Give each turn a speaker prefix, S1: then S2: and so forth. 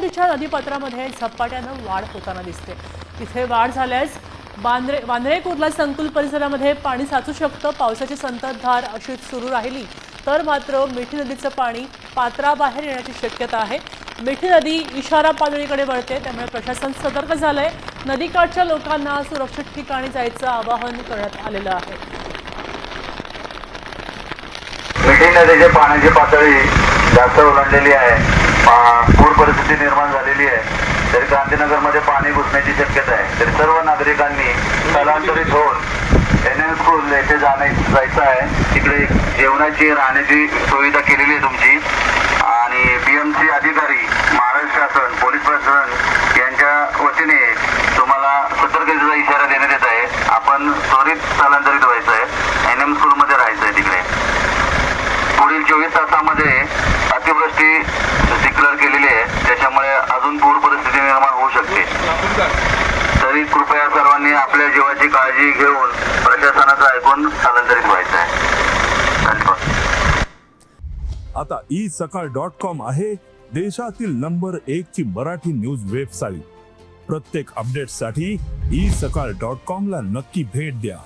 S1: नदीच्या नदीपात्रामध्ये झपाट्यानं वाढ होताना दिसते। इथे वाढ झाल्यास वांद्रे कुर्ला संकुल परिसरामध्ये पाणी साचू शकतं। पावसाची संततधार अशीच सुरू राहिली तर मात्र मिठी नदीचं पाणी पात्राबाहेर येण्याची शक्यता आहे। मिठी नदी इशारा पातळीकडे वळते, त्यामुळे प्रशासन सतर्क झालंय। नदीकाठच्या लोकांना सुरक्षित ठिकाणी जायचं आवाहन करण्यात आलेलं आहे।
S2: मिठी नदीची पाण्याची पातळी जास्त ओलांडलेली आहे। पूर परिस्थिती निर्माण झालेली आहे। तरी गांधीनगरमध्ये पाणी घुसण्याची शक्यता आहे। तरी सर्व नागरिकांनी स्थलांतरित होऊन एनएन स्कूल येथे जायचं आहे। तिकडे जेवणाची राहण्याची सुविधा केलेली आहे तुमची, आणि बीएमसी अधिकारी, महाराष्ट्र शासन, पोलीस प्रशासन यांच्या वतीने तुम्हाला सतर्कतेचा इशारा देण्यात येत आहे। आपण त्वरित स्थलांतरित व्हायचं आहे। एनएम स्कूलमध्ये राहायचं आहे तिकडे। पुढील 24 तासामध्ये अतिवृष्टी डिक्लेअर केलेली आहे, त्याच्यामुळे अजून पूर परिस्थिती निर्माण होऊ शकते। तरी कृपया सर्वांनी आपल्या जीवाची काळजी घेऊन प्रशासनाचं ऐकून स्थलांतरित व्हायचं आहे। धन्यवाद।
S3: आता isakal.com आहे देशातील नंबर 1 ची मराठी न्यूज वेबसाईट। प्रत्येक अपडेटसाठी isakal.com ला नक्की भेट द्या।